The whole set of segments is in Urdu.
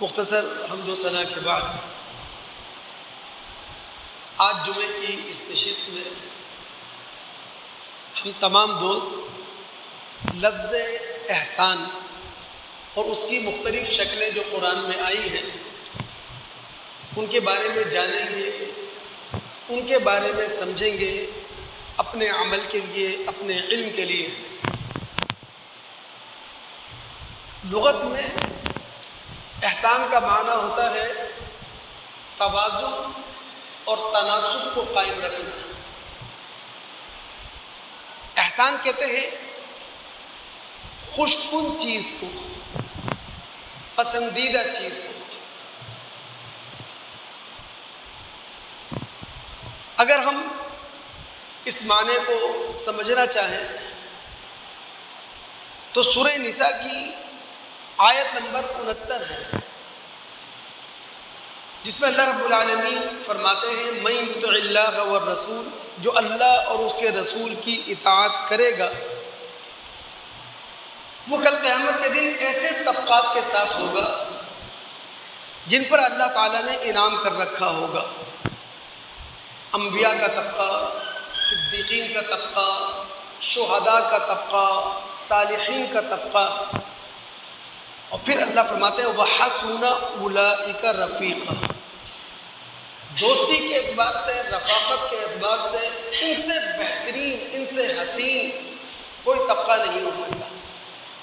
مختصر حمد و ثنا کے بعد آج جمعے کی اس نشست میں ہم تمام دوست لفظ احسان اور اس کی مختلف شکلیں جو قرآن میں آئی ہیں ان کے بارے میں جانیں گے، ان کے بارے میں سمجھیں گے، اپنے عمل کے لیے، اپنے علم کے لیے۔ لغت میں احسان کا معنی ہوتا ہے توازن اور تناسب کو قائم رکھنا۔ احسان کہتے ہیں خوش کن چیز کو، پسندیدہ چیز کو۔ اگر ہم اس معنی کو سمجھنا چاہیں تو سورہ نساء کی آیت نمبر 69 ہے، جس میں اللہ رب العالمین فرماتے ہیں من یطع اللہ والرسول، جو اللہ اور اس کے رسول کی اطاعت کرے گا وہ کل قیامت کے دن ایسے طبقات کے ساتھ ہوگا جن پر اللہ تعالیٰ نے انعام کر رکھا ہوگا۔ انبیاء کا طبقہ، صدیقین کا طبقہ، شہداء کا طبقہ، صالحین کا طبقہ، اور پھر اللہ فرماتے ہیں وَحَسُنَ أُولَئِكَ رَفِيقًا۔ دوستی کے اعتبار سے، رفاقت کے اعتبار سے ان سے بہترین، ان سے حسین کوئی طبقہ نہیں ہو سکتا،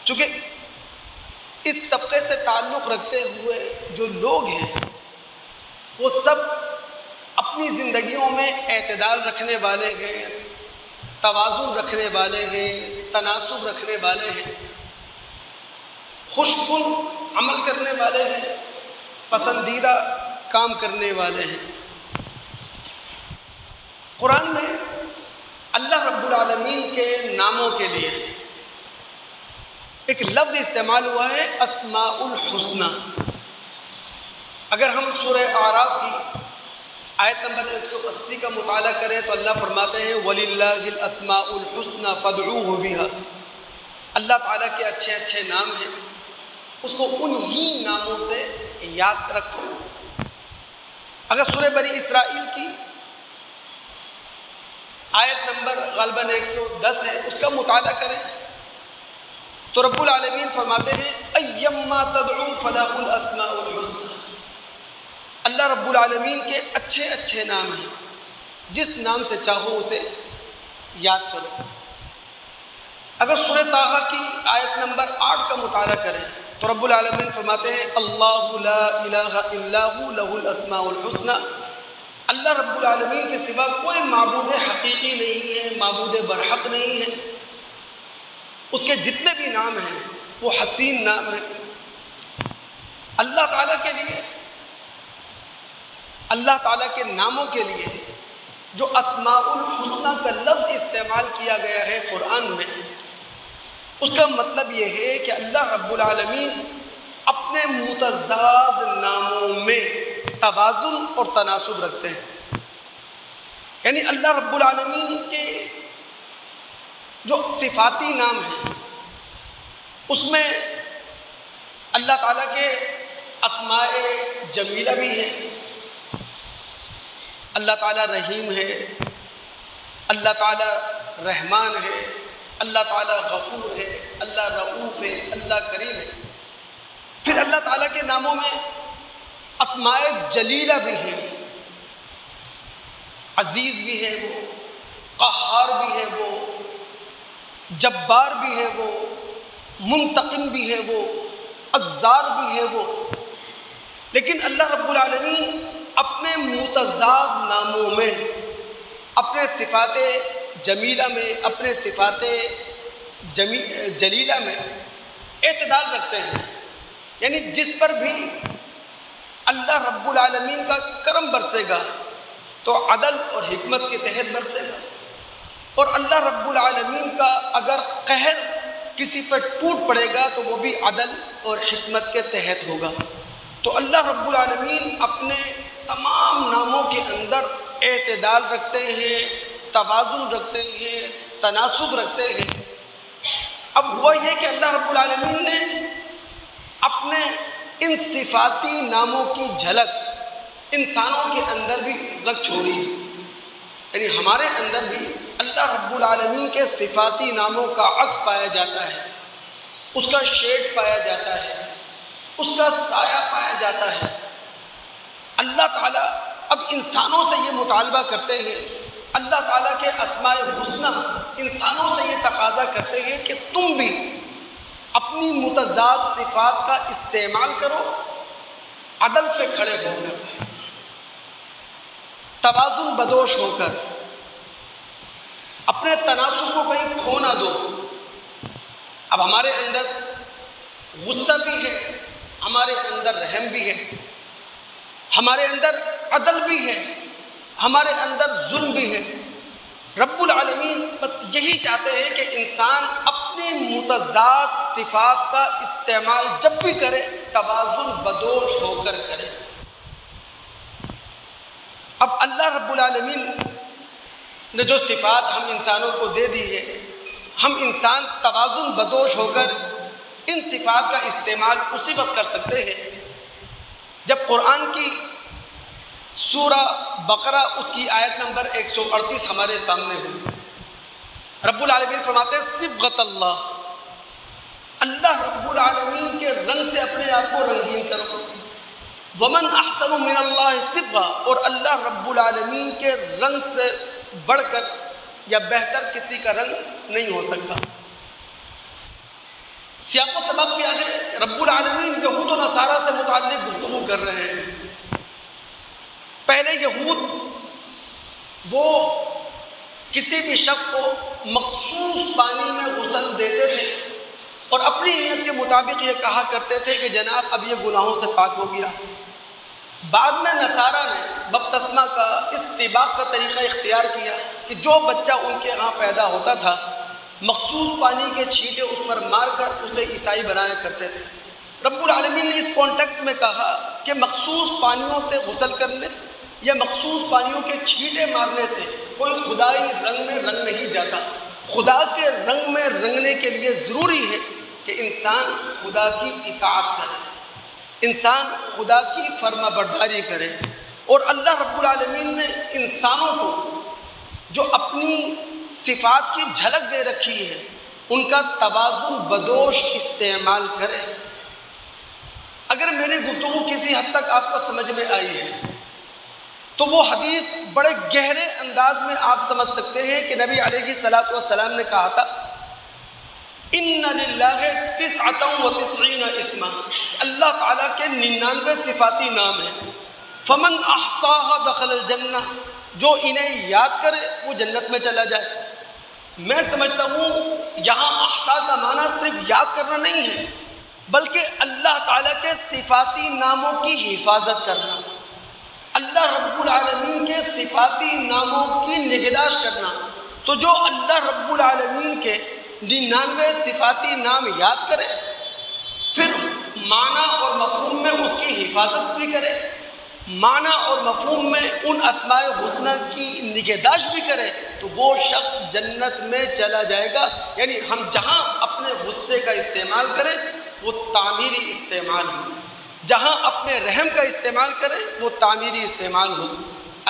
چونکہ اس طبقے سے تعلق رکھتے ہوئے جو لوگ ہیں وہ سب اپنی زندگیوں میں اعتدال رکھنے والے ہیں، توازن رکھنے والے ہیں، تناسب رکھنے والے ہیں، خوش کن عمل کرنے والے ہیں، پسندیدہ کام کرنے والے ہیں۔ قرآن میں اللہ رب العالمین کے ناموں کے لیے ایک لفظ استعمال ہوا ہے اسماء الحسنی۔ اگر ہم سورہ اعراف کی آیت نمبر 180 کا مطالعہ کریں تو اللہ فرماتے ہیں وَلِلَّهِ الْأَسْمَاءُ الْحُسْنَى فَادْعُوهُ بِهَا۔ اللہ تعالیٰ کے اچھے اچھے نام ہیں، اس کو انہی ناموں سے یاد رکھو۔ اگر سورہ بنی اسرائیل کی آیت نمبر غالباً 110 ہے، اس کا مطالعہ کریں تو رب العالمین فرماتے ہیں اَيَّمَّا تَدْعُوا فَلَهُ الْأَسْمَاءُ الْحُسْنَى۔ اللہ رب العالمین کے اچھے اچھے نام ہیں، جس نام سے چاہو اسے یاد کرو۔ اگر سورہ طٰہٰ کی آیت نمبر 8 کا مطالعہ کریں تو رب العالمین فرماتے ہیں اللہ لا الہ الا ہو لہ الاسماء الحسنی۔ اللہ رب العالمین کے سوا کوئی معبود حقیقی نہیں ہے، معبود برحق نہیں ہے، اس کے جتنے بھی نام ہیں وہ حسین نام ہیں۔ اللہ تعالیٰ کے لیے، اللہ تعالیٰ کے ناموں کے لیے جو اسماء الحسنی کا لفظ استعمال کیا گیا ہے قرآن میں، اس کا مطلب یہ ہے کہ اللہ رب العالمین اپنے متضاد ناموں میں توازن اور تناسب رکھتے ہیں۔ یعنی اللہ رب العالمین کے جو صفاتی نام ہیں اس میں اللہ تعالیٰ کے اسماء جمیلہ بھی ہیں، اللہ تعالیٰ رحیم ہے، اللہ تعالیٰ رحمان ہے، اللہ تعالیٰ غفور ہے، اللہ رؤوف ہے، اللہ کریم ہے۔ پھر اللہ تعالیٰ کے ناموں میں اسماء جلیلہ بھی ہیں، عزیز بھی ہے وہ، قہار بھی ہے وہ، جبار بھی ہے وہ، منتقم بھی ہے وہ، عزار بھی ہے وہ۔ لیکن اللہ رب العالمین اپنے متضاد ناموں میں، اپنے صفات جمیلہ میں، اپنے صفات جلیلہ میں اعتدال رکھتے ہیں۔ یعنی جس پر بھی اللہ رب العالمین کا کرم برسے گا تو عدل اور حکمت کے تحت برسے گا، اور اللہ رب العالمین کا اگر قہر کسی پر ٹوٹ پڑے گا تو وہ بھی عدل اور حکمت کے تحت ہوگا۔ تو اللہ رب العالمین اپنے تمام ناموں کے اندر اعتدال رکھتے ہیں، توازن رکھتے ہیں، تناسب رکھتے ہیں۔ اب ہوا یہ کہ اللہ رب العالمین نے اپنے ان صفاتی ناموں کی جھلک انسانوں کے اندر بھی رکھ چھوڑی ہے، یعنی ہمارے اندر بھی اللہ رب العالمین کے صفاتی ناموں کا عکس پایا جاتا ہے، اس کا شیڈ پایا جاتا ہے، اس کا سایہ پایا جاتا ہے۔ اللہ تعالیٰ اب انسانوں سے یہ مطالبہ کرتے ہیں، اللہ تعالیٰ کے اسماء الحسنی انسانوں سے یہ تقاضا کرتے ہیں کہ تم بھی اپنی متضاد صفات کا استعمال کرو، عدل پہ کھڑے ہو کر، توازن بدوش ہو کر، اپنے تناسب کو کہیں کھو نہ دو۔ اب ہمارے اندر غصہ بھی ہے، ہمارے اندر رحم بھی ہے، ہمارے اندر عدل بھی ہے، ہمارے اندر ظلم بھی ہے۔ رب العالمین بس یہی چاہتے ہیں کہ انسان اپنی متضاد صفات کا استعمال جب بھی کرے توازن بدوش ہو کر کرے۔ اب اللہ رب العالمین نے جو صفات ہم انسانوں کو دے دی ہے، ہم انسان توازن بدوش ہو کر ان صفات کا استعمال اسی وقت کر سکتے ہیں جب قرآن کی سورہ بقرہ اس کی آیت نمبر 138 ہمارے سامنے ہو۔ رب العالمین فرماتے ہیں صبغۃ اللہ، اللہ رب العالمین کے رنگ سے اپنے آپ کو رنگین کرو۔ ومن احسن من اللہ صبغہ، اور اللہ رب العالمین کے رنگ سے بڑھ کر یا بہتر کسی کا رنگ نہیں ہو سکتا۔ سیاق و سبب کیا ہے؟ رب العالمین یہود و نصارہ سے متعلق گفتگو کر رہے ہیں۔ پہلے یہود وہ کسی بھی شخص کو مخصوص پانی میں غسل دیتے تھے اور اپنی نیت کے مطابق یہ کہا کرتے تھے کہ جناب اب یہ گناہوں سے پاک ہو گیا۔ بعد میں نصارہ نے بپتسمہ کا استباق کا طریقہ اختیار کیا کہ جو بچہ ان کے ہاں پیدا ہوتا تھا مخصوص پانی کے چھینٹے اس پر مار کر اسے عیسائی بنایا کرتے تھے۔ رب العالمین نے اس کانٹیکس میں کہا کہ مخصوص پانیوں سے غسل کرنے یا مخصوص پانیوں کے چھینٹے مارنے سے کوئی خدائی رنگ میں رنگ نہیں جاتا۔ خدا کے رنگ میں رنگنے کے لیے ضروری ہے کہ انسان خدا کی اطاعت کرے، انسان خدا کی فرما برداری کرے۔ اور اللہ رب العالمین نے انسانوں کو جو اپنی صفات کی جھلک دے رکھی ہے ان کا توازن بدوش استعمال کرے۔ اگر میری گفتگو کسی حد تک آپ کو سمجھ میں آئی ہے تو وہ حدیث بڑے گہرے انداز میں آپ سمجھ سکتے ہیں کہ نبی علیہ الصلوۃ والسلام نے کہا تھا ان للہ 99 اسما، اللہ تعالیٰ کے 99 صفاتی نام ہیں۔ فمن احصاها دخل الجنہ، جو انہیں یاد کرے وہ جنت میں چلا جائے۔ میں سمجھتا ہوں یہاں احصا کا معنی صرف یاد کرنا نہیں ہے بلکہ اللہ تعالیٰ کے صفاتی ناموں کی حفاظت کرنا، اللہ رب العالمین کے صفاتی ناموں کی نگہداشت کرنا۔ تو جو اللہ رب العالمین کے 99 صفاتی نام یاد کرے پھر معنی اور مفہوم میں اس کی حفاظت بھی کرے، معنی اور مفہوم میں ان اسماء حسنی کی نگہداشت بھی کرے تو وہ شخص جنت میں چلا جائے گا۔ یعنی ہم جہاں اپنے غصے کا استعمال کریں وہ تعمیری استعمال ہو، جہاں اپنے رحم کا استعمال کریں وہ تعمیری استعمال ہو۔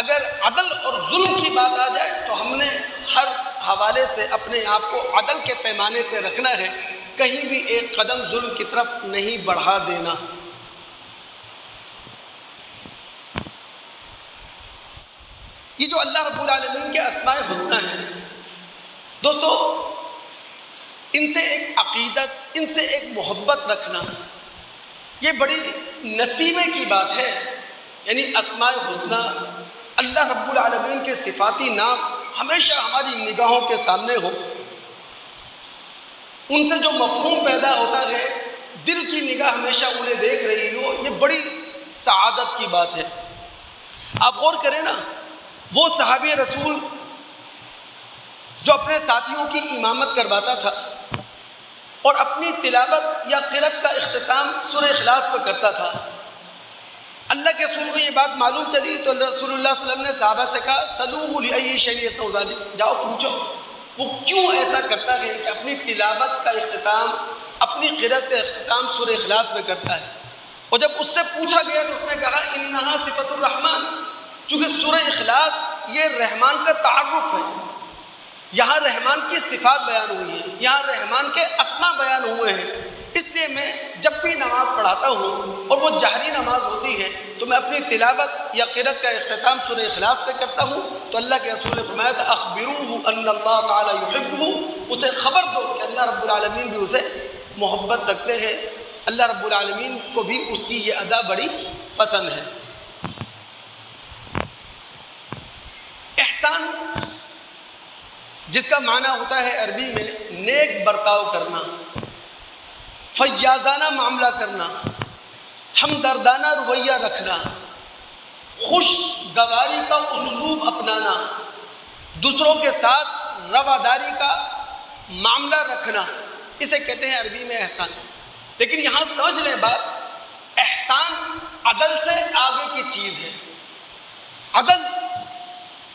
اگر عدل اور ظلم کی بات آ جائے تو ہم نے ہر حوالے سے اپنے آپ کو عدل کے پیمانے پہ رکھنا ہے، کہیں بھی ایک قدم ظلم کی طرف نہیں بڑھا دینا۔ یہ جو اللہ رب العالمین کے اسماء حسنی ہیں دوستو، ان سے ایک عقیدت، ان سے ایک محبت رکھنا یہ بڑی نصیبے کی بات ہے۔ یعنی اسماء حسنی، اللہ رب العالمین کے صفاتی نام ہمیشہ ہماری نگاہوں کے سامنے ہو، ان سے جو مفہوم پیدا ہوتا ہے دل کی نگاہ ہمیشہ انہیں دیکھ رہی ہو، یہ بڑی سعادت کی بات ہے۔ آپ غور کریں نا، وہ صحابی رسول جو اپنے ساتھیوں کی امامت کرواتا تھا اور اپنی تلاوت یا قرأت کا اختتام سورہ اخلاص پر کرتا تھا، اللہ کے رسول کو یہ بات معلوم چلی تو رسول اللہ صلی اللہ علیہ وسلم نے صحابہ سے کہا سلوہ لأی شیء یصنع ذلک، جاؤ پوچھو وہ کیوں ایسا کرتا ہے کہ اپنی تلاوت کا اختتام، اپنی قرأت کا اختتام سورہ اخلاص میں کرتا ہے۔ اور جب اس سے پوچھا گیا تو اس نے کہا انہا صفت الرحمن، چونکہ سورہ اخلاص یہ رحمان کا تعارف ہے، یہاں رحمان کی صفات بیان ہوئی ہیں، یہاں رحمان کے اسما بیان ہوئے ہیں، اس لیے میں جب بھی نماز پڑھاتا ہوں اور وہ جہری نماز ہوتی ہے تو میں اپنی تلاوت یا قرأت کا اختتام سورہ اخلاص پہ کرتا ہوں، تو اللہ کے رسول نے فرمایا تھا اخبروہ ان اللہ تعالی یحبہ، اسے خبر دو کہ اللہ رب العالمین بھی اسے محبت رکھتے ہیں، اللہ رب العالمین کو بھی اس کی یہ ادا بڑی پسند ہے۔ احسان جس کا معنی ہوتا ہے عربی میں نیک برتاؤ کرنا، فیاضانہ معاملہ کرنا، ہمدردانہ رویہ رکھنا، خوش گواری کا اسلوب اپنانا، دوسروں کے ساتھ رواداری کا معاملہ رکھنا، اسے کہتے ہیں عربی میں احسان۔ لیکن یہاں سمجھ لیں بات، احسان عدل سے آگے کی چیز ہے۔ عدل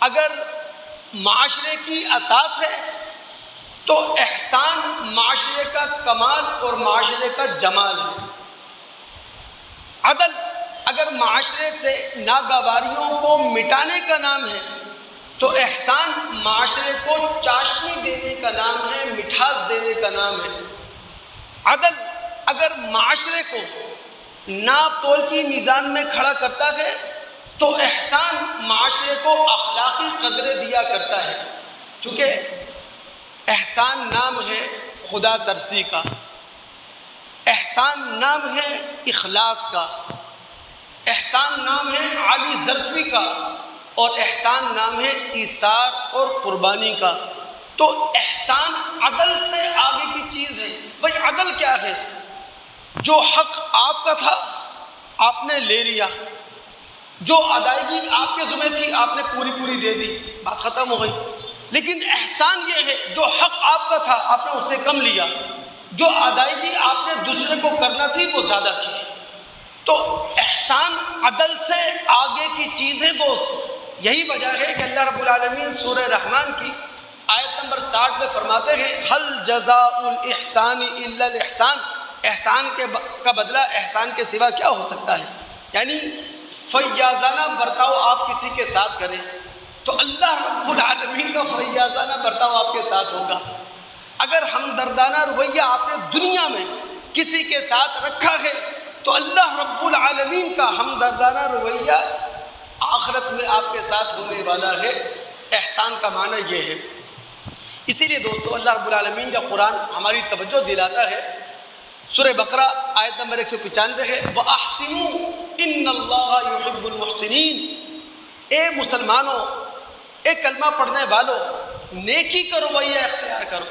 اگر معاشرے کی اساس ہے تو احسان معاشرے کا کمال اور معاشرے کا جمال ہے۔ عدل اگر معاشرے سے ناگواریوں کو مٹانے کا نام ہے تو احسان معاشرے کو چاشنی دینے کا نام ہے، مٹھاس دینے کا نام ہے۔ عدل اگر معاشرے کو ناپ تول کی میزان میں کھڑا کرتا ہے تو احسان معاشرے کو اخلاقی قدریں دیا کرتا ہے، چونکہ احسان نام ہے خدا ترسی کا، احسان نام ہے اخلاص کا، احسان نام ہے عالی ظرفی کا، اور احسان نام ہے ایثار اور قربانی کا۔ تو احسان عدل سے آگے کی چیز ہے۔ بھائی عدل کیا ہے؟ جو حق آپ کا تھا آپ نے لے لیا، جو ادائیگی آپ کے ذمہ تھی آپ نے پوری دے دی، بات ختم ہو گئی۔ لیکن احسان یہ ہے جو حق آپ کا تھا آپ نے اس سے کم لیا، جو ادائیگی آپ نے دوسرے کو کرنا تھی وہ زیادہ کی۔ تو احسان عدل سے آگے کی چیز ہے دوست۔ یہی وجہ ہے کہ اللہ رب العالمین سورہ رحمان کی آیت نمبر 60 میں فرماتے ہیں هل جزاء الاحسان الا الاحسان، احسان کا بدلہ احسان کے سوا کیا ہو سکتا ہے؟ یعنی فیاضانہ برتاؤ آپ کسی کے ساتھ کریں تو اللہ رب العالمین کا فیاضانہ برتاؤ آپ کے ساتھ ہوگا۔ اگر ہمدردانہ رویہ آپ نے دنیا میں کسی کے ساتھ رکھا ہے تو اللہ رب العالمین کا ہمدردانہ رویہ آخرت میں آپ کے ساتھ ہونے والا ہے۔ احسان کا معنی یہ ہے۔ اسی لیے دوستو اللہ رب العالمین کا قرآن ہماری توجہ دلاتا ہے۔ سورہ بقرہ آیت نمبر 195 ہے وَأَحْسِنُوا إِنَّ اللَّهَ يُحِبُّ الْمُحْسِنِينَ، اے مسلمانوں، اے کلمہ پڑھنے والوں، نیکی کا رویہ اختیار کرو،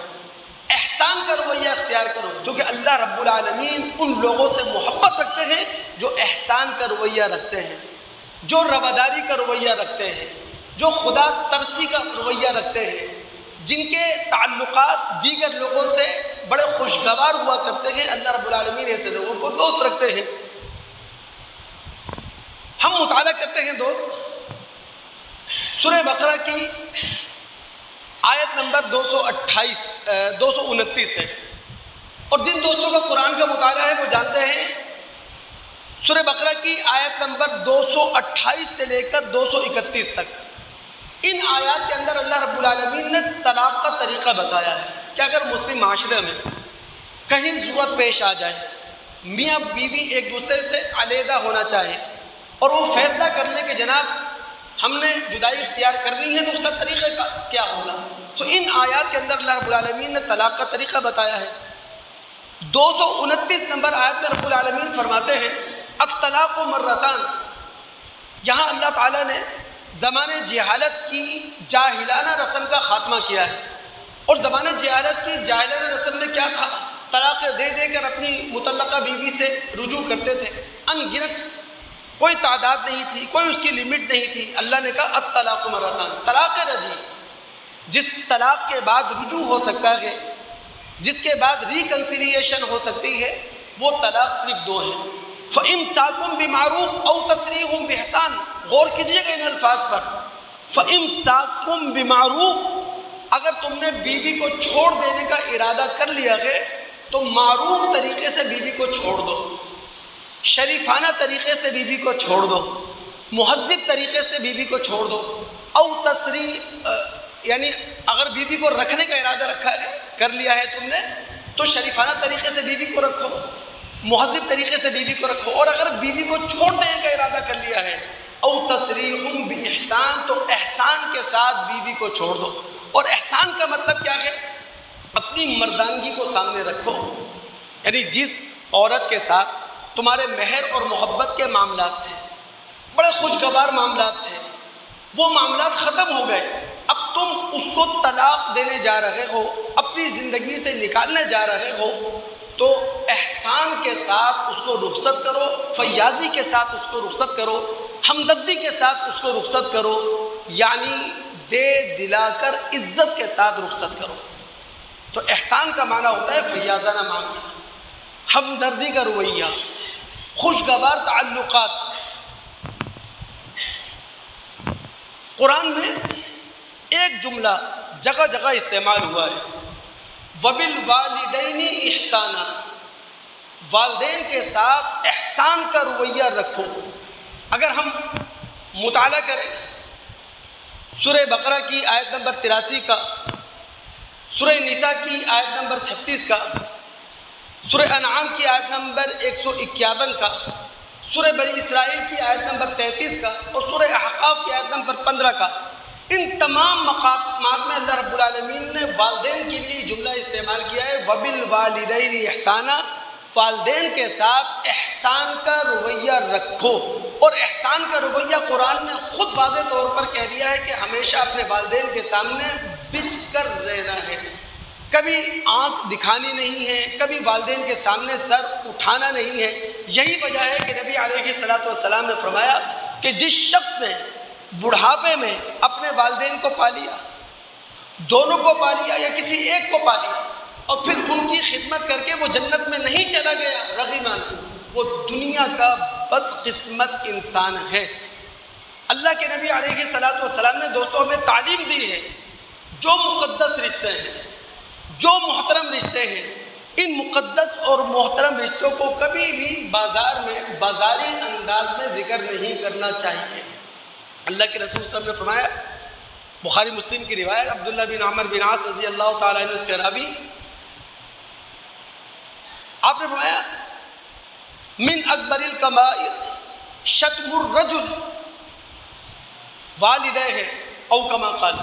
احسان کا رویہ اختیار کرو، جو کہ اللہ رب العالمین ان لوگوں سے محبت رکھتے ہیں جو احسان کا رویہ رکھتے ہیں، جو رواداری کا رویہ رکھتے ہیں، جو خدا ترسی کا رویہ رکھتے ہیں، جن کے تعلقات دیگر لوگوں سے بڑے خوشگوار ہوا کرتے ہیں۔ اللہ رب العالمین ایسے لوگوں کو دوست رکھتے ہیں۔ ہم مطالعہ کرتے ہیں دوست سورہ بقرہ کی آیت نمبر 229 ہے، اور جن دوستوں کا قرآن کا مطالعہ ہے وہ جانتے ہیں سورہ بقرہ کی آیت نمبر 228 سے لے کر 231 تک ان آیات کے اندر اللہ رب العالمین نے طلاق کا طریقہ بتایا ہے کہ اگر مسلم معاشرے میں کہیں ضرورت پیش آ جائے، میاں بیوی ایک دوسرے سے علیحدہ ہونا چاہے اور وہ فیصلہ کر لے کہ جناب ہم نے جدائی اختیار کرنی ہے تو اس کا طریقہ کیا ہوگا، تو ان آیات کے اندر اللہ رب العالمین نے طلاق کا طریقہ بتایا ہے۔ 229 نمبر آیت میں رب العالمین فرماتے ہیں الطلاق مرتان، یہاں اللہ تعالیٰ نے زمانے جہالت کی جاہلانہ رسم کا خاتمہ کیا ہے، اور زمانے جہالت کی جاہلانہ رسم میں کیا تھا؟ طلاق دے دے کر اپنی مطلقہ بیوی سے رجوع کرتے تھے، ان گنت، کوئی تعداد نہیں تھی، کوئی اس کی لمٹ نہیں تھی۔ اللہ نے کہا الطلاق مرتان، طلاق رجعی، جس طلاق کے بعد رجوع ہو سکتا ہے، جس کے بعد ریکنسیلیشن ہو سکتی ہے، وہ طلاق صرف 2 ہیں۔ فَإِمْسَاكُمْ بِمَعْرُوفٍ أَوْ تَسْرِيحٌ بِإِحْسَانٍ، غور کیجئے گا ان الفاظ پر۔ فَإِمْسَاكُمْ بِمَعْرُوفٍ، اگر تم نے بیوی کو چھوڑ دینے کا ارادہ کر لیا ہے تو معروف طریقے سے بیوی کو چھوڑ دو۔ شریفانہ طریقے سے بیوی کو چھوڑ دو، مہذب طریقے سے بیوی کو چھوڑ دو، او تسریح یعنی اگر بیوی کو رکھنے کا ارادہ رکھا ہے، کر لیا ہے تم نے، تو شریفانہ طریقے سے بیوی کو رکھو، مہذب طریقے سے بیوی کو رکھو۔ اور اگر بیوی کو چھوڑ دینے کا ارادہ کر لیا ہے، او تسریح باحسان، تو احسان کے ساتھ بیوی کو چھوڑ دو۔ اور احسان کا مطلب کیا ہے؟ اپنی مردانگی کو سامنے رکھو، یعنی جس عورت کے ساتھ تمہارے مہر اور محبت کے معاملات تھے، بڑے خوشگوار معاملات تھے، وہ معاملات ختم ہو گئے، اب تم اس کو طلاق دینے جا رہے ہو، اپنی زندگی سے نکالنے جا رہے ہو، تو احسان کے ساتھ اس کو رخصت کرو، فیاضی کے ساتھ اس کو رخصت کرو، ہمدردی کے ساتھ اس کو رخصت کرو، یعنی دے دلا کر عزت کے ساتھ رخصت کرو۔ تو احسان کا معنی ہوتا ہے فیاضانہ معاملہ، ہمدردی کا رویہ، خوشگوار تعلقات۔ قرآن میں ایک جملہ جگہ جگہ استعمال ہوا ہے، وَبِالْوَالِدَيْنِ إِحْسَانًا، والدین کے ساتھ احسان کا رویہ رکھو۔ اگر ہم مطالعہ کریں سورہ بقرہ کی آیت نمبر 83 کا، سورہ نساء کی آیت نمبر 36 کا، سورہ انعام کی آیت نمبر 151 کا، سورہ بنی اسرائیل کی آیت نمبر 33 کا، اور سورہ احقاف کی آیت نمبر 15 کا، ان تمام مقامات میں اللہ رب العالمین نے والدین کے لیے جملہ استعمال کیا ہے، وَبِالْوَالِدَيْنِ إِحْسَانًا، والدین کے ساتھ احسان کا رویہ رکھو۔ اور احسان کا رویہ قرآن نے خود واضح طور پر کہہ دیا ہے کہ ہمیشہ اپنے والدین کے سامنے بچ کر رہنا ہے، کبھی آنکھ دکھانی نہیں ہے، کبھی والدین کے سامنے سر اٹھانا نہیں ہے۔ یہی وجہ ہے کہ نبی علیہ الصلوۃ والسلام نے فرمایا کہ جس شخص نے بڑھاپے میں اپنے والدین کو پا لیا، دونوں کو پا لیا یا کسی ایک کو پا لیا، اور پھر ان کی خدمت کر کے وہ جنت میں نہیں چلا گیا، رغم عنہ، وہ دنیا کا بدقسمت انسان ہے۔ اللہ کے نبی علیہ الصلوۃ والسلام نے دوستوں ہمیں تعلیم دی ہے، جو مقدس رشتے ہیں، جو محترم رشتے ہیں، ان مقدس اور محترم رشتوں کو کبھی بھی بازار میں بازاری انداز میں ذکر نہیں کرنا چاہیے۔ اللہ کے رسول صلی اللہ علیہ وسلم نے فرمایا، بخاری مسلم کی روایت، عبداللہ بن عمر بن عاص رضی اللہ تعالیٰ عنہ اس کے راوی، آپ نے فرمایا من اکبر الکبائر شتم الرجل والدیہ او کما قال،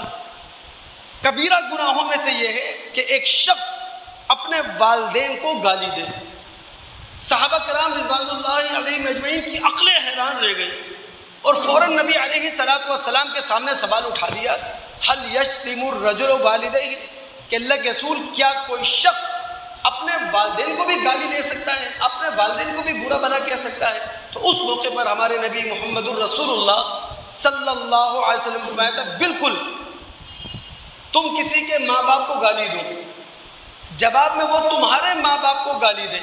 کبیرہ گناہوں میں سے یہ ہے کہ ایک شخص اپنے والدین کو گالی دے۔ صحابہ کرام رضوان اللہ علیہم اجمعین کی عقلیں حیران رہ گئی، اور فوراً نبی علیہ الصلوۃ والسلام کے سامنے سوال اٹھا دیا، هل یشتم الرجل والدیہ، کہ اللہ کے رسول کیا کوئی شخص اپنے والدین کو بھی گالی دے سکتا ہے، اپنے والدین کو بھی برا بھلا کہہ سکتا ہے؟ تو اس موقع پر ہمارے نبی محمد الرسول اللہ صلی اللہ علیہ وسلم نے فرمایا تھا، بالکل، تم کسی کے ماں باپ کو گالی دو، جواب میں وہ تمہارے ماں باپ کو گالی دے،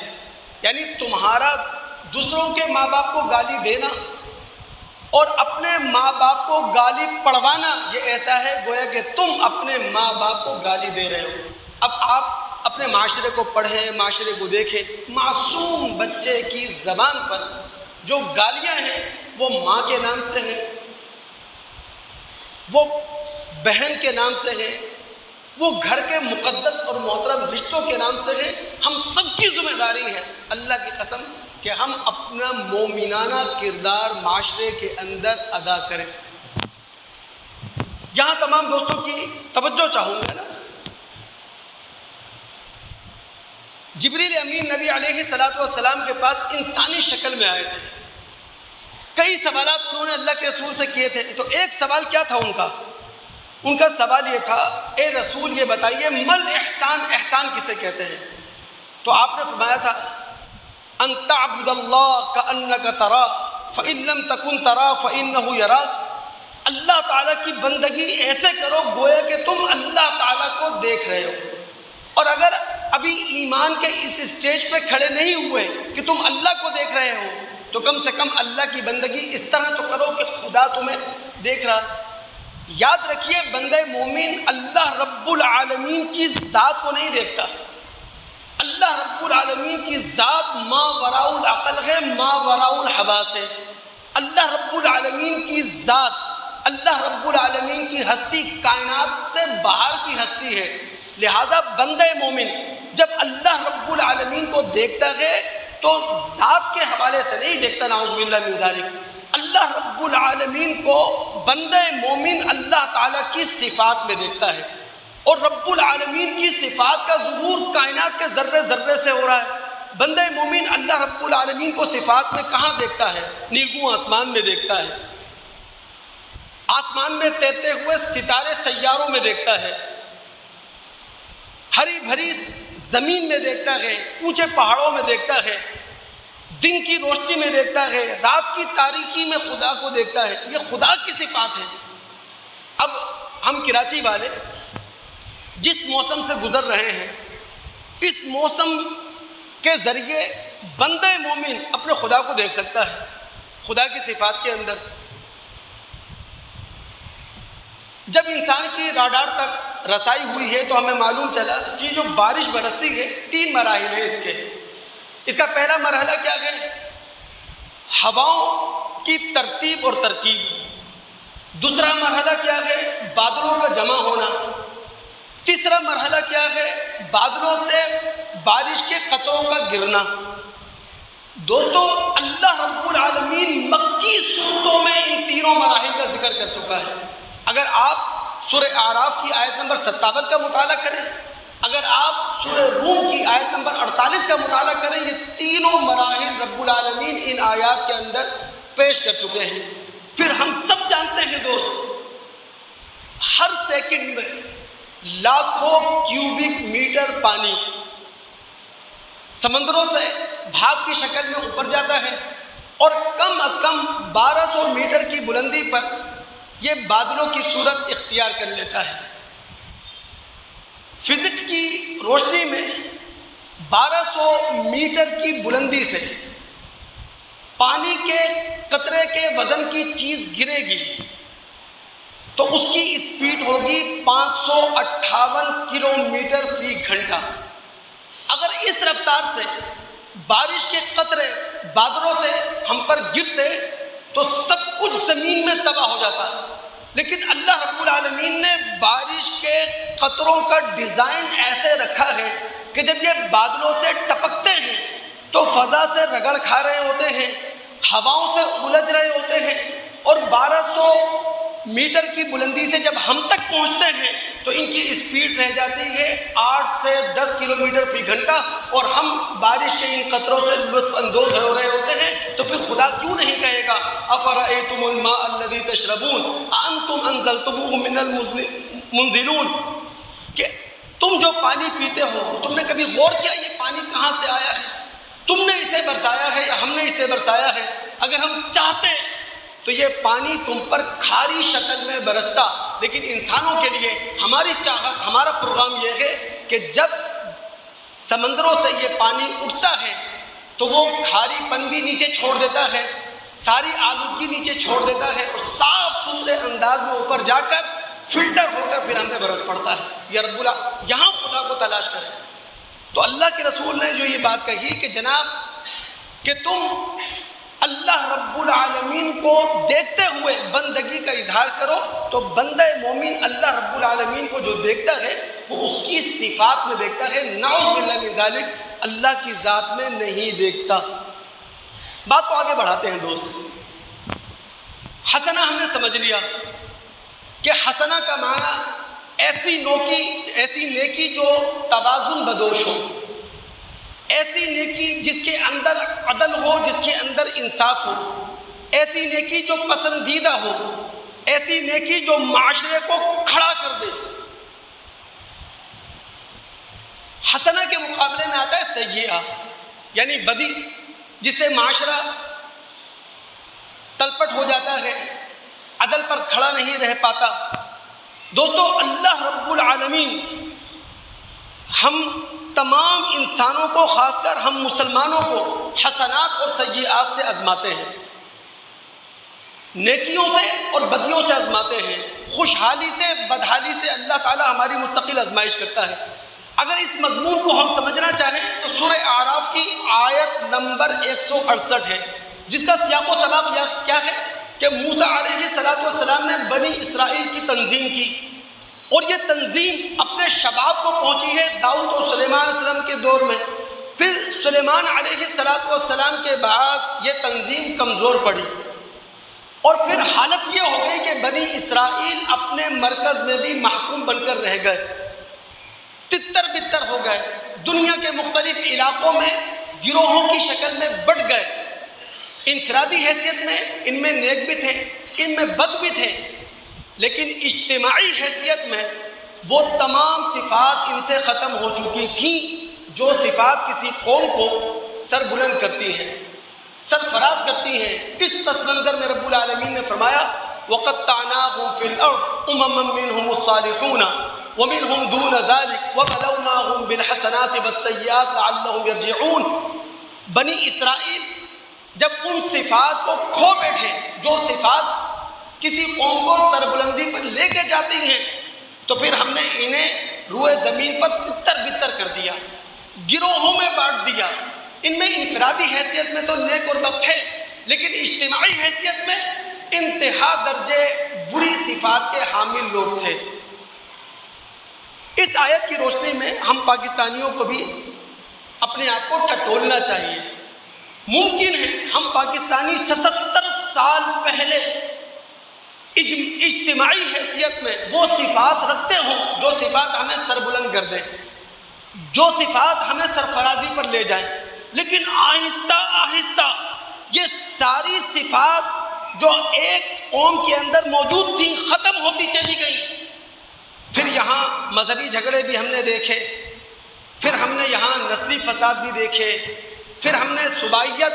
یعنی تمہارا دوسروں کے ماں باپ کو گالی دینا اور اپنے ماں باپ کو گالی پڑھوانا، یہ ایسا ہے گویا کہ تم اپنے ماں باپ کو گالی دے رہے ہو۔ اب آپ اپنے معاشرے کو پڑھیں، معاشرے کو دیکھیں، معصوم بچے کی زبان پر جو گالیاں ہیں وہ ماں کے نام سے ہیں، وہ بہن کے نام سے ہیں، وہ گھر کے مقدس اور محترم رشتوں کے نام سے ہیں۔ ہم سب کی ذمہ داری ہے، اللہ کی قسم، کہ ہم اپنا مومنانہ کردار معاشرے کے اندر ادا کریں۔ یہاں تمام دوستوں کی توجہ چاہوں گا نا، جبریل امین نبی علیہ الصلوۃ والسلام کے پاس انسانی شکل میں آئے تھے، کئی سوالات انہوں نے اللہ کے رسول سے کیے تھے، تو ایک سوال کیا تھا ان کا سوال یہ تھا، اے رسول یہ بتائیے مل احسان، احسان کسے کہتے ہیں؟ تو آپ نے فرمایا تھا، ان تعبد اللہ کأنک تراہ فإن لم تکن تراہ فإنہ یراک، اللہ تعالیٰ کی بندگی ایسے کرو گویا کہ تم اللہ تعالیٰ کو دیکھ رہے ہو، اور اگر ابھی ایمان کے اس اسٹیج پہ کھڑے نہیں ہوئے کہ تم اللہ کو دیکھ رہے ہو، تو کم سے کم اللہ کی بندگی اس طرح تو کرو کہ خدا تمہیں دیکھ رہا۔ یاد رکھیے، بندہ مومن اللہ رب العالمین کی ذات کو نہیں دیکھتا، اللہ رب رب العالمین کی ذات ما وراء العقل ہے، ما وراء الحواس ہے۔ اللہ رب العالمین کی ذات، اللہ رب العالمین کی ہستی کائنات سے باہر کی ہستی ہے۔ لہذا بندہ مومن جب اللہ رب العالمین کو دیکھتا ہے تو ذات کے حوالے سے نہیں دیکھتا، نعوذ باللہ من ذالک۔ اللہ رب العالمین کو بندہ مومن اللہ تعالیٰ کی صفات میں دیکھتا ہے، اور رب العالمین کی صفات کا ظہور کائنات کے ذرے ذرے سے ہو رہا ہے۔ بندہ مومن اللہ رب العالمین کو صفات میں کہاں دیکھتا ہے؟ نیلگوں آسمان میں دیکھتا ہے، آسمان میں تیرتے ہوئے ستارے سیاروں میں دیکھتا ہے، ہری بھری زمین میں دیکھتا ہے، اونچے پہاڑوں میں دیکھتا ہے، دن کی روشنی میں دیکھتا ہے، رات کی تاریکی میں خدا کو دیکھتا ہے۔ یہ خدا کی صفات ہے۔ اب ہم کراچی والے جس موسم سے گزر رہے ہیں، اس موسم کے ذریعے بندہ مومن اپنے خدا کو دیکھ سکتا ہے، خدا کی صفات کے اندر۔ جب انسان کی راڈار تک رسائی ہوئی ہے تو ہمیں معلوم چلا کہ جو بارش برستی ہے 3 مراحل ہیں اس کے۔ اس کا پہلا مرحلہ کیا ہے؟ ہواؤں کی ترتیب اور ترکیب۔ دوسرا مرحلہ کیا ہے؟ بادلوں کا جمع ہونا۔ تیسرا مرحلہ کیا ہے؟ بادلوں سے بارش کے قطروں کا گرنا۔ دوستو اللہ رب العالمین مکی سورتوں میں ان تینوں مراحل کا ذکر کر چکا ہے۔ اگر آپ سورہ اعراف کی آیت نمبر 57 کا مطالعہ کریں، اگر آپ سورہ روم کی آیت نمبر 48 کا مطالعہ کریں، یہ تینوں مراحل رب العالمین ان آیات کے اندر پیش کر چکے ہیں۔ پھر ہم سب جانتے ہیں دوست، ہر سیکنڈ میں لاکھوں کیوبک میٹر پانی سمندروں سے بھاپ کی شکل میں اوپر جاتا ہے، اور کم از کم 1200 میٹر کی بلندی پر یہ بادلوں کی صورت اختیار کر لیتا ہے۔ فزکس کی روشنی میں 1200 میٹر کی بلندی سے پانی کے قطرے کے وزن کی چیز گرے گی تو اس کی اسپیڈ ہوگی 558 کلومیٹر فی گھنٹہ۔ اگر اس رفتار سے بارش کے قطرے بادلوں سے ہم پر گرتے تو سب کچھ زمین میں تباہ ہو جاتا ہے، لیکن اللہ رب العالمین نے بارش کے قطروں کا ڈیزائن ایسے رکھا ہے کہ جب یہ بادلوں سے ٹپکتے ہیں تو فضا سے رگڑ کھا رہے ہوتے ہیں، ہواؤں سے الجھ رہے ہوتے ہیں، اور 1200 میٹر کی بلندی سے جب ہم تک پہنچتے ہیں تو ان کی اسپیڈ رہ جاتی ہے 8 سے 10 کلومیٹر فی گھنٹہ، اور ہم بارش کے ان قطروں سے لطف اندوز ہو رہے ہوتے ہیں۔ تو پھر خدا کیوں نہیں کہے گا افرأیتم الماء الذی تشربون اانتم انزلتموہ من المنزلون، کہ تم جو پانی پیتے ہو تم نے کبھی غور کیا یہ پانی کہاں سے آیا ہے؟ تم نے اسے برسایا ہے یا ہم نے اسے برسایا ہے؟ اگر ہم چاہتے تو یہ پانی تم پر کھاری شکل میں برستا، لیکن انسانوں کے لیے ہماری چاہت، ہمارا پروگرام یہ ہے کہ جب سمندروں سے یہ پانی اٹھتا ہے تو وہ کھاری پن بھی نیچے چھوڑ دیتا ہے، ساری آلودگی نیچے چھوڑ دیتا ہے، اور صاف ستھرے انداز میں اوپر جا کر فلٹر ہو کر پھر ہم پہ برس پڑتا ہے۔ یا رب اللہ یہاں خدا کو تلاش کریں۔ تو اللہ کے رسول نے جو یہ بات کہی کہ جناب کہ تم اللہ رب العالمین کو دیکھتے ہوئے بندگی کا اظہار کرو، تو بندہ مومن اللہ رب العالمین کو جو دیکھتا ہے وہ اس کی صفات میں دیکھتا ہے، نعوذ باللہ من ذالک اللہ کی ذات میں نہیں دیکھتا۔ بات کو آگے بڑھاتے ہیں دوست۔ حسنہ ہم نے سمجھ لیا کہ حسنہ کا معنی ایسی نیکی جو توازن بدوش ہو، ایسی نیکی جس کے اندر عدل ہو، جس کے اندر انصاف ہو، ایسی نیکی جو پسندیدہ ہو، ایسی نیکی جو معاشرے کو کھڑا کر دے۔ حسنہ کے مقابلے میں آتا ہے سیئہ، یعنی بدی، جس سے معاشرہ تلپٹ ہو جاتا ہے، عدل پر کھڑا نہیں رہ پاتا۔ دوستو اللہ رب العالمین ہم تمام انسانوں کو، خاص کر ہم مسلمانوں کو حسنات اور سیئات سے آزماتے ہیں، نیکیوں سے اور بدیوں سے آزماتے ہیں، خوشحالی سے بدحالی سے اللہ تعالی ہماری مستقل آزمائش کرتا ہے۔ اگر اس مضمون کو ہم سمجھنا چاہیں تو سورہ اعراف کی آیت نمبر 168 ہے، جس کا سیاق و سباق کیا ہے کہ موسیٰ علیہ السلام نے بنی اسرائیل کی تنظیم کی، اور یہ تنظیم اپنے شباب کو پہنچی ہے داؤد اور سلیمان علیہ السلام کے دور میں۔ پھر سلیمان علیہ السلام کے بعد یہ تنظیم کمزور پڑی، اور پھر حالت یہ ہو گئی کہ بنی اسرائیل اپنے مرکز میں بھی محکوم بن کر رہ گئے، تتر بتر ہو گئے، دنیا کے مختلف علاقوں میں گروہوں کی شکل میں بٹ گئے۔ انفرادی حیثیت میں ان میں نیک بھی تھے، ان میں بد بھی تھے، لیکن اجتماعی حیثیت میں وہ تمام صفات ان سے ختم ہو چکی تھیں جو صفات کسی قوم کو سر بلند کرتی ہیں، سرفراز کرتی ہیں۔ اس پس منظر میں رب العالمین نے فرمایا وَقَطَّعْنَاهُمْ فِي الْأَرْضِ أُمَمًا مِّنْهُمُ الصَّالِحُونَ وَمِنْهُمْ دُونَ ذَلِكَ وَبَلَوْنَاهُمْ بِالْحَسَنَاتِ وَالسَّيِّئَاتِ لَعَلَّهُمْ يَرْجِعُونَ۔ بنی اسرائیل جب ان صفات کو کھو بیٹھے جو صفات کسی قوم کو سربلندی پر لے کے جاتی ہیں، تو پھر ہم نے انہیں روئے زمین پر تتر بتر کر دیا، گروہوں میں بانٹ دیا۔ ان میں انفرادی حیثیت میں تو نیک اور بد تھے، لیکن اجتماعی حیثیت میں انتہا درجے بری صفات کے حامل لوگ تھے۔ اس آیت کی روشنی میں ہم پاکستانیوں کو بھی اپنے آپ کو ٹٹولنا چاہیے۔ ممکن ہے ہم پاکستانی 77 سال پہلے اجتماعی حیثیت میں وہ صفات رکھتے ہوں جو صفات ہمیں سربلند کر دیں، جو صفات ہمیں سرفرازی پر لے جائیں، لیکن آہستہ آہستہ یہ ساری صفات جو ایک قوم کے اندر موجود تھیں ختم ہوتی چلی گئیں۔ پھر یہاں مذہبی جھگڑے بھی ہم نے دیکھے، پھر ہم نے یہاں نسلی فساد بھی دیکھے، پھر ہم نے صوبائیت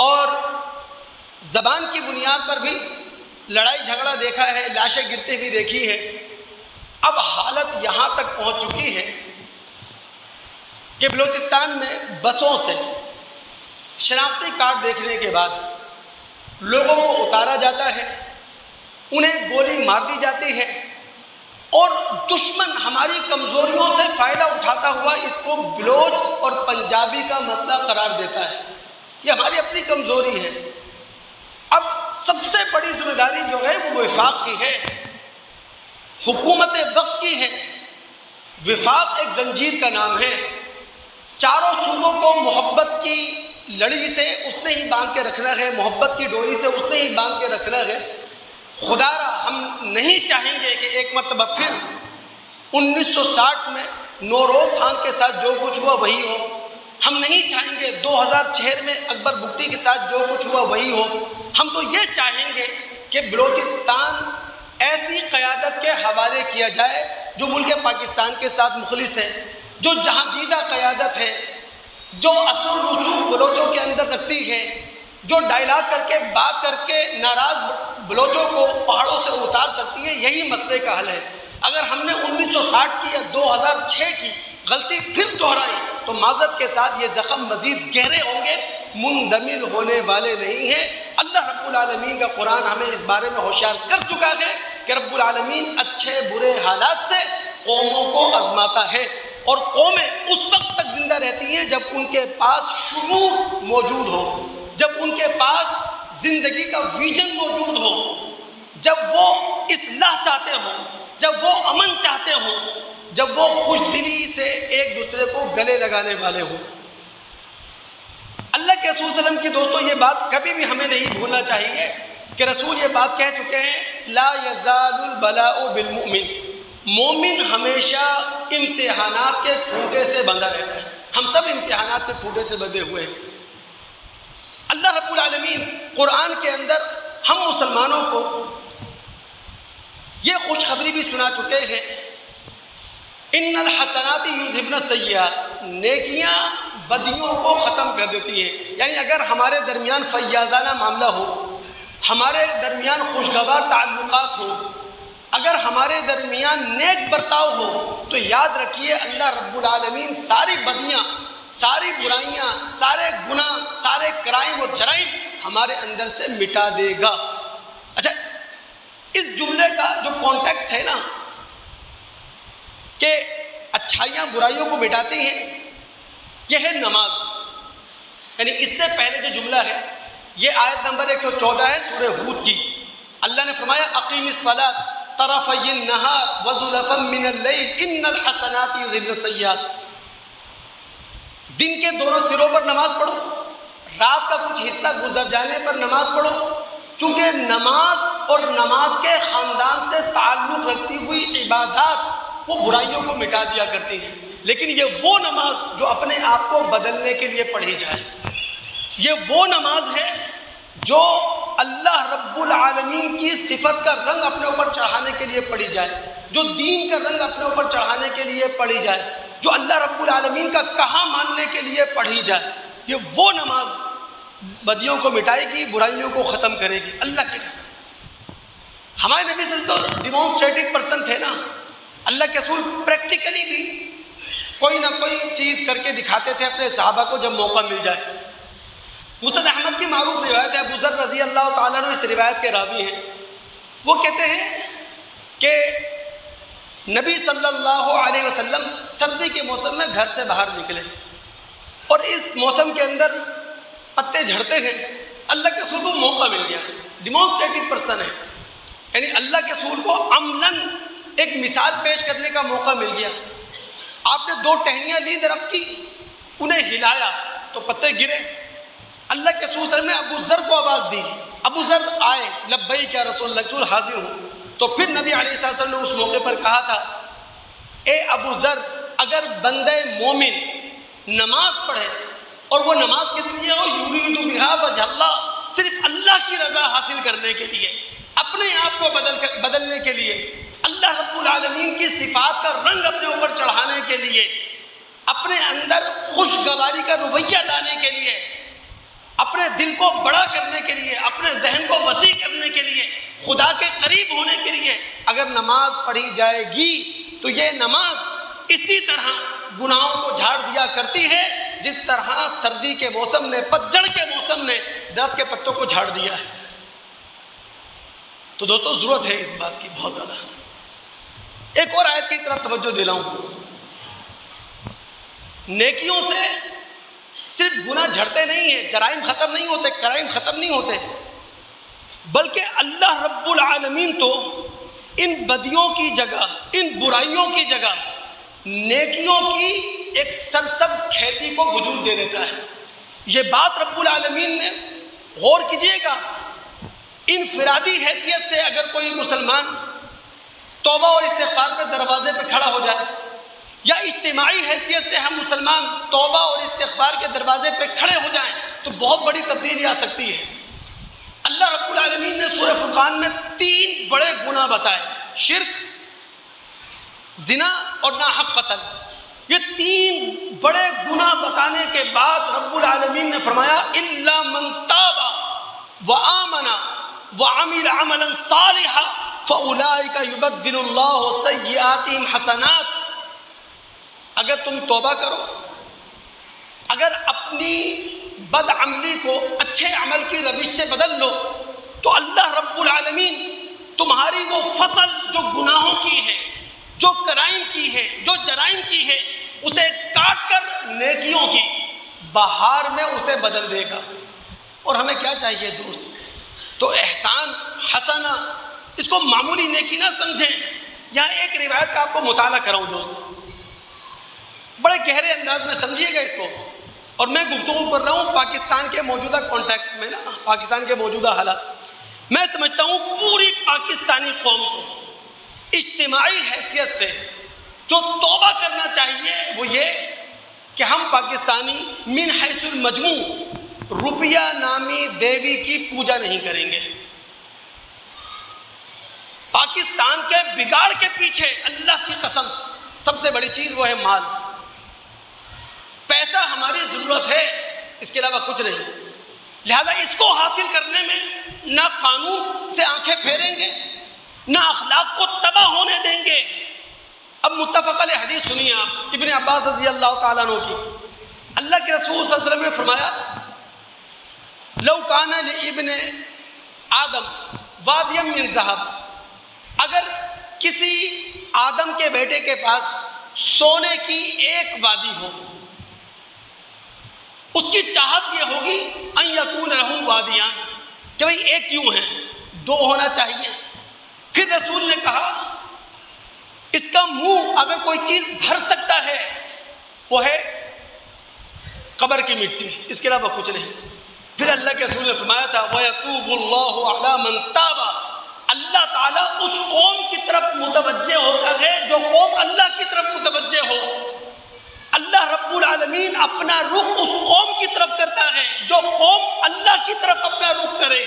اور زبان کی بنیاد پر بھی لڑائی جھگڑا دیکھا ہے، لاشیں گرتے ہوئی دیکھی ہے۔ اب حالت یہاں تک پہنچ چکی ہے کہ بلوچستان میں بسوں سے شناختی کارڈ دیکھنے کے بعد لوگوں کو اتارا جاتا ہے، انہیں گولی مار دی جاتی ہے، اور دشمن ہماری کمزوریوں سے فائدہ اٹھاتا ہوا اس کو بلوچ اور پنجابی کا مسئلہ قرار دیتا ہے۔ یہ ہماری اپنی کمزوری ہے۔ اب سب سے بڑی ذمہ داری جو ہے وہ وفاق کی ہے، حکومت وقت کی ہے۔ وفاق ایک زنجیر کا نام ہے، چاروں صوبوں کو محبت کی لڑی سے اس نے ہی باندھ کے رکھنا ہے، محبت کی ڈوری سے اس نے ہی باندھ کے رکھنا ہے۔ خدا را ہم نہیں چاہیں گے کہ ایک مرتبہ پھر 1960 میں نوروز خان کے ساتھ جو کچھ ہوا وہی ہو، ہم نہیں چاہیں گے 2006 میں اکبر بگٹی کے ساتھ جو کچھ ہوا وہی ہو۔ ہم تو یہ چاہیں گے کہ بلوچستان ایسی قیادت کے حوالے کیا جائے جو ملک پاکستان کے ساتھ مخلص ہے، جو جہاں دیدہ قیادت ہے، جو اثر و رسوخ بلوچوں کے اندر رکھتی ہے، جو ڈائلاگ کر کے بات کر کے ناراض بلوچوں کو پہاڑوں سے اتار سکتی ہے۔ یہی مسئلے کا حل ہے۔ اگر ہم نے 1960 کی یا 2006 کی غلطی پھر دہرائی تو معذرت کے ساتھ یہ زخم مزید گہرے ہوں گے، مندمل ہونے والے نہیں ہیں۔ اللہ رب العالمین کا قرآن ہمیں اس بارے میں ہوشیار کر چکا ہے کہ رب العالمین اچھے برے حالات سے قوموں کو آزماتا ہے، اور قومیں اس وقت تک زندہ رہتی ہیں جب ان کے پاس شعور موجود ہو، جب ان کے پاس زندگی کا ویژن موجود ہو، جب وہ اصلاح چاہتے ہوں، جب وہ امن چاہتے ہوں، جب وہ خوش دلی سے ایک دوسرے کو گلے لگانے والے ہوں۔ اللہ کے رسول صلی اللہ علیہ وسلم کی دوستو یہ بات کبھی بھی ہمیں نہیں بھولنا چاہیے کہ رسول یہ بات کہہ چکے ہیں لا یزال البلاء بالمؤمن، مومن ہمیشہ امتحانات کے کھوٹے سے بندھا رہتا ہے۔ ہم سب امتحانات کے کھوٹے سے بندھے ہوئے ہیں۔ اللہ رب العالمین قرآن کے اندر ہم مسلمانوں کو یہ خوشخبری بھی سنا چکے ہیں ان الحسنات یذہبن السیئات، نیکیاں بدیوں کو ختم کر دیتی ہیں۔ یعنی اگر ہمارے درمیان فیاضانہ معاملہ ہو، ہمارے درمیان خوشگوار تعلقات ہوں، اگر ہمارے درمیان نیک برتاؤ ہو، تو یاد رکھیے اللہ رب العالمین ساری بدیاں، ساری برائیاں، سارے گناہ، سارے کرائم اور جرائم ہمارے اندر سے مٹا دے گا۔ اچھا، اس جملے کا جو کانٹیکسٹ ہے نا کہ اچھائیاں برائیوں کو مٹاتی ہیں، یہ ہے نماز۔ یعنی اس سے پہلے جو جملہ ہے یہ آیت نمبر 114 ہے سورہ ہود کی۔ اللہ نے فرمایا اقیم الصلاۃ طرفی النہار وزلفا من اللیل ان الحسنات یذہبن السیئات، دن کے دونوں سروں پر نماز پڑھو، رات کا کچھ حصہ گزر جانے پر نماز پڑھو، چونکہ نماز اور نماز کے خاندان سے تعلق رکھتی ہوئی عبادات وہ برائیوں کو مٹا دیا کرتی ہیں۔ لیکن یہ وہ نماز جو اپنے آپ کو بدلنے کے لیے پڑھی جائے، یہ وہ نماز ہے جو اللہ رب العالمین کی صفت کا رنگ اپنے اوپر چڑھانے کے لیے پڑھی جائے، جو دین کا رنگ اپنے اوپر چڑھانے کے لیے پڑھی جائے، جو اللہ رب العالمین کا کہا ماننے کے لیے پڑھی جائے۔ یہ وہ نماز بدیوں کو مٹائے گی، برائیوں کو ختم کرے گی، اللہ کی قسم۔ ہمارے نبی صلی اللہ علیہ وسلم ڈیمانسٹریٹو پرسن تھے نا، اللہ کے رسول پریکٹیکلی بھی کوئی نہ کوئی چیز کر کے دکھاتے تھے اپنے صحابہ کو جب موقع مل جائے۔ مسند احمد کی معروف روایت ہے، ابو ذر رضی اللہ تعالیٰ عنہ اس روایت کے راوی ہیں، وہ کہتے ہیں کہ نبی صلی اللہ علیہ وسلم سردی کے موسم میں گھر سے باہر نکلے، اور اس موسم کے اندر پتے جھڑتے ہیں۔ اللہ کے رسول کو موقع مل گیا، ڈیمانسٹریٹو پرسن ہے، یعنی اللہ کے رسول کو عملاً ایک مثال پیش کرنے کا موقع مل گیا۔ آپ نے 2 ٹہنیاں لی درخت کی، انہیں ہلایا تو پتے گرے۔ اللہ کے رسول صلی اللہ علیہ وسلم نے ابو ذر کو آواز دی، ابو ذر آئے، لبیک یا رسول اللہ، رسول حاضر ہوں۔ تو پھر نبی علیہ السلام نے اس موقع پر کہا تھا، اے ابو ذر، اگر بندہ مومن نماز پڑھے اور وہ نماز کس لیے ہو، یرید بہا وجہ اللہ، صرف اللہ کی رضا حاصل کرنے کے لیے، اپنے آپ کو بدلنے کے لیے، اللہ رب العالمین کی صفات کا رنگ اپنے اوپر چڑھانے کے لیے، اپنے اندر خوشگواری کا رویہ لانے کے لیے، اپنے دل کو بڑا کرنے کے لیے، اپنے ذہن کو وسیع کرنے کے لیے، خدا کے قریب ہونے کے لیے اگر نماز پڑھی جائے گی تو یہ نماز اسی طرح گناہوں کو جھاڑ دیا کرتی ہے جس طرح سردی کے موسم نے، پتجھڑ کے موسم نے درخت کے پتوں کو جھاڑ دیا ہے۔ تو دوستو ضرورت ہے اس بات کی بہت زیادہ۔ ایک اور آیت کی طرف توجہ دلاؤں، نیکیوں سے صرف گناہ جھڑتے نہیں ہیں، جرائم ختم نہیں ہوتے، کرائم ختم نہیں ہوتے، بلکہ اللہ رب العالمین تو ان بدیوں کی جگہ، ان برائیوں کی جگہ نیکیوں کی ایک سرسبز کھیتی کو وجود دے دیتا ہے۔ یہ بات رب العالمین نے، غور کیجئے گا، انفرادی حیثیت سے اگر کوئی مسلمان توبہ اور استغفار پہ دروازے پہ کھڑا ہو جائے، یا اجتماعی حیثیت سے ہم مسلمان توبہ اور استغفار کے دروازے پہ کھڑے ہو جائیں تو بہت بڑی تبدیلی آ سکتی ہے۔ اللہ رب العالمین نے سورہ فرقان میں 3 بڑے گناہ بتائے، شرک، زنا اور ناحق قتل۔ یہ 3 بڑے گناہ بتانے کے بعد رب العالمین نے فرمایا الا من تاب وآمن وعمل عملا صالحا فاولئک یبدل اللہ سیئاتہم حسنات۔ اگر تم توبہ کرو، اگر اپنی بد عملی کو اچھے عمل کی روش سے بدل لو، تو اللہ رب العالمین تمہاری وہ فصل جو گناہوں کی ہے، جو کرائم کی ہے، جو جرائم کی ہے، اسے کاٹ کر نیکیوں کی بہار میں اسے بدل دے گا۔ اور ہمیں کیا چاہیے دوست؟ تو احسان حسنہ، اس کو معمولی نیکی نہ سمجھیں۔ یہاں ایک روایت کا آپ کو مطالعہ کراؤں دوست، بڑے گہرے انداز میں سمجھیے گا اس کو، اور میں گفتگو کر رہا ہوں پاکستان کے موجودہ کانٹیکسٹ میں نا، پاکستان کے موجودہ حالات۔ میں سمجھتا ہوں پوری پاکستانی قوم کو اجتماعی حیثیت سے جو توبہ کرنا چاہیے وہ یہ کہ ہم پاکستانی من حیث المجموع روپیہ نامی دیوی کی پوجا نہیں کریں گے۔ پاکستان کے بگاڑ کے پیچھے اللہ کی قسم سب سے بڑی چیز وہ ہے مال۔ پیسہ ہماری ضرورت ہے، اس کے علاوہ کچھ نہیں، لہذا اس کو حاصل کرنے میں نہ قانون سے آنکھیں پھیریں گے، نہ اخلاق کو تباہ ہونے دیں گے۔ اب متفق علیہ حدیث سنیے آپ، ابن عباس رضی اللہ تعالیٰ عنہ کی، اللہ کے رسول صلی اللہ علیہ وسلم نے فرمایا لو کان لابن آدم وادیم من ذہب، اگر کسی آدم کے بیٹے کے پاس سونے کی ایک وادی ہو، اس کی چاہت یہ ہوگی ان یکون لہ وادیان، کہ بھئی ایک کیوں ہے، دو ہونا چاہیے۔ پھر رسول نے کہا اس کا منہ اگر کوئی چیز بھر سکتا ہے وہ ہے قبر کی مٹی، اس کے علاوہ کچھ نہیں۔ پھر اللہ کے رسول نے فرمایا تھا وَيَتُوبُ اللَّهُ عَلَى مَنْ تَابَ، اللہ تعالیٰ اس قوم کی طرف متوجہ ہوتا ہے جو قوم اللہ کی طرف متوجہ ہو۔ اللہ رب العالمین اپنا رخ اس قوم کی طرف کرتا ہے جو قوم اللہ کی طرف اپنا رخ کرے۔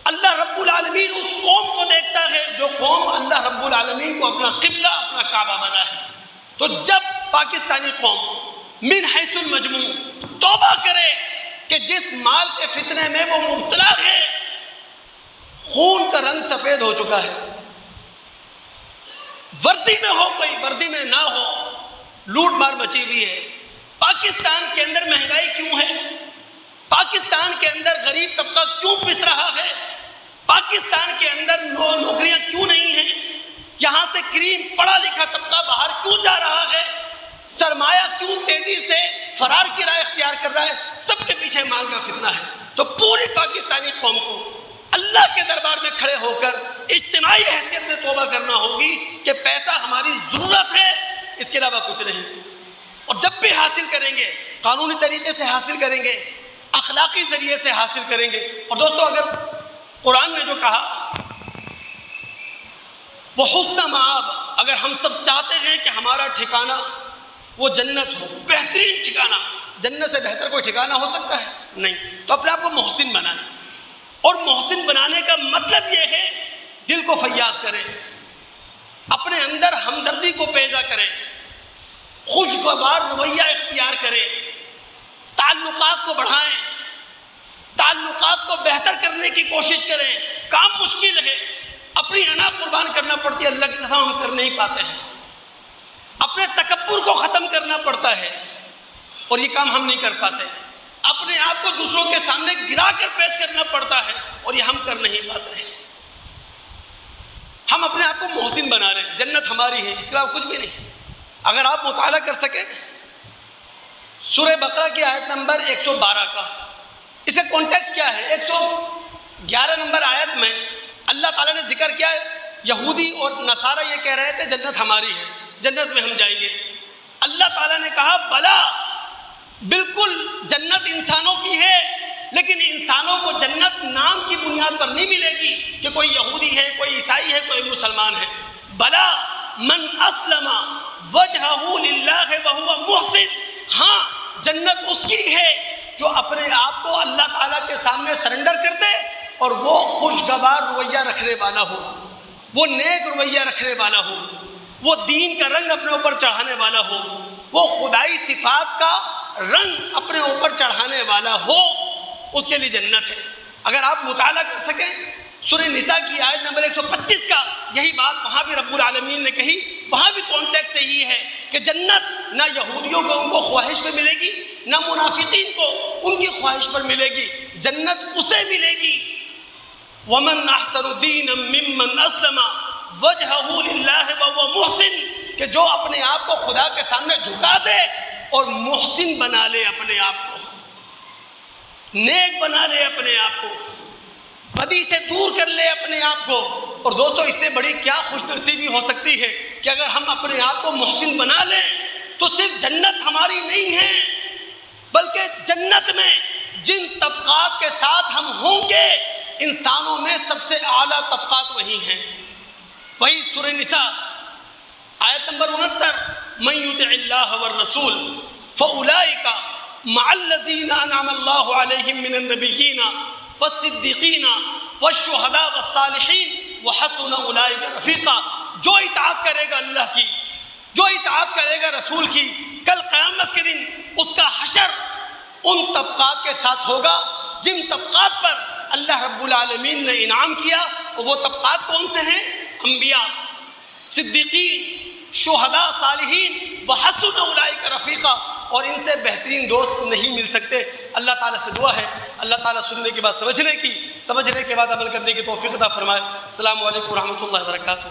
اللہ رب العالمین اس قوم کو دیکھتا ہے جو قوم اللہ رب العالمین کو اپنا قبلہ، اپنا کعبہ بنا ہے۔ تو جب پاکستانی قوم من حیث المجموع توبہ کرے کہ جس مال کے فتنے میں وہ مبتلا ہے، خون کا رنگ سفید ہو چکا ہے، وردی میں ہو کوئی، وردی میں نہ ہو، لوٹ مار مچی ہوئی ہے۔ پاکستان کے اندر مہنگائی کیوں ہے؟ پاکستان کے اندر غریب طبقہ کیوں پس رہا ہے؟ پاکستان کے اندر نوکریاں کیوں نہیں ہیں؟ یہاں سے کریم پڑھا لکھا طبقہ باہر کیوں جا رہا ہے؟ سرمایہ کیوں تیزی سے فرار کی راہ اختیار کر رہا ہے؟ سب کے پیچھے مال کا فتنہ ہے۔ تو پوری پاکستانی قوم کو اللہ کے دربار میں کھڑے ہو کر اجتماعی حیثیت میں توبہ کرنا ہوگی کہ پیسہ ہماری ضرورت ہے، اس کے علاوہ کچھ نہیں۔ اور جب بھی حاصل کریں گے قانونی طریقے سے حاصل کریں گے، اخلاقی ذریعے سے حاصل کریں گے۔ اور دوستو اگر قرآن نے جو کہا وہ حسن مآب، اگر ہم سب چاہتے ہیں کہ ہمارا ٹھکانہ وہ جنت ہو، بہترین ٹھکانہ، جنت سے بہتر کوئی ٹھکانہ ہو سکتا ہے؟ نہیں۔ تو اپنے آپ کو محسن بنائیں، اور محسن بنانے کا مطلب یہ ہے دل کو فیاض کریں، اپنے اندر ہمدردی کو پیدا کریں، خوشگوار رویہ اختیار کریں، تعلقات کو بڑھائیں، تعلقات کو بہتر کرنے کی کوشش کریں۔ کام مشکل ہے، اپنی انا قربان کرنا پڑتی ہے، اللہ کی قسم ہم کر نہیں پاتے ہیں۔ اپنے تکبر کو ختم کرنا پڑتا ہے اور یہ کام ہم نہیں کر پاتے ہیں۔ اپنے آپ کو دوسروں کے سامنے گرا کر پیش کرنا پڑتا ہے اور یہ ہم کر نہیں پاتے ہیں۔ ہم اپنے آپ کو محسن بنا رہے ہیں، جنت ہماری ہے، اس کے علاوہ کچھ بھی نہیں۔ اگر آپ مطالعہ کر سکیں سورہ بقرہ کی آیت نمبر 112 کا، اس کا کانٹیکسٹ کیا ہے؟ 111 نمبر آیت میں اللہ تعالیٰ نے ذکر کیا ہے، یہودی اور نصارہ یہ کہہ رہے تھے جنت ہماری ہے، جنت میں ہم جائیں گے۔ اللہ تعالیٰ نے کہا بلا، بالکل جنت انسانوں کی ہے، لیکن انسانوں کو جنت نام کی بنیاد پر نہیں ملے گی کہ کوئی یہودی ہے، کوئی عیسائی ہے، کوئی مسلمان ہے۔ بلا من اسلم وجہہ للہ وہو محسن، ہاں جنت اس کی ہے جو اپنے آپ کو اللہ تعالیٰ کے سامنے سرنڈر کر دے اور وہ خوشگوار رویہ رکھنے والا ہو، وہ نیک رویہ رکھنے والا ہو، وہ دین کا رنگ اپنے اوپر چڑھانے والا ہو، وہ خدائی صفات کا رنگ اپنے اوپر چڑھانے والا ہو، اس کے لیے جنت ہے۔ اگر آپ مطالعہ کر سکیں سورہ نساء کی آیت نمبر 125 کا، یہی بات وہاں بھی رب العالمین نے کہی، وہاں بھی کانٹیکسٹ یہی ہے کہ جنت نہ یہودیوں کو ان کو خواہش پہ ملے گی، نہ منافقین کو ان کی خواہش پر ملے گی، جنت اسے ملے گی۔ وَمَنْ أَحْسَنُ دِينًا مِّمَّنْ أَسْلَمَ وَجْهَهُ لِلَّهِ وَهُوَ مُحْسِنٌ، کہ جو اپنے آپ کو خدا کے سامنے جھکا دے اور محسن بنا لے، اپنے آپ کو نیک بنا لے، اپنے آپ کو بدی سے دور کر لے اپنے آپ کو۔ اور دوستو اس سے بڑی کیا خوش نصیبی ہو سکتی ہے کہ اگر ہم اپنے آپ کو محسن بنا لیں تو صرف جنت ہماری نہیں ہے، بلکہ جنت میں جن طبقات کے ساتھ ہم ہوں گے انسانوں میں سب سے اعلیٰ طبقات وہی ہیں۔ وہی سورہ نساء آیت نمبر 69، من یطع اللہ والرسول فاولئک مع الذین انعم اللہ علیہم من النبیین والصدیقین والشہداء والصالحین وحسن اولئک رفیقا۔ جو اطاعت کرے گا اللہ کی، جو اطاعت کرے گا رسول کی، کل قیامت کے دن اس کا حشر ان طبقات کے ساتھ ہوگا جن طبقات پر اللہ رب العالمین نے انعام کیا۔ اور وہ طبقات کون سے ہیں؟ انبیاء، صدیقین، شہداء، صالحین، وحسن اولئک رفیقا۔ اور ان سے بہترین دوست نہیں مل سکتے۔ اللہ تعالیٰ سے دعا ہے اللہ تعالیٰ سننے کے بعد سمجھنے کے بعد عمل کرنے کی توفیق عطا فرمائے۔ السلام علیکم ورحمۃ اللہ وبرکاتہ۔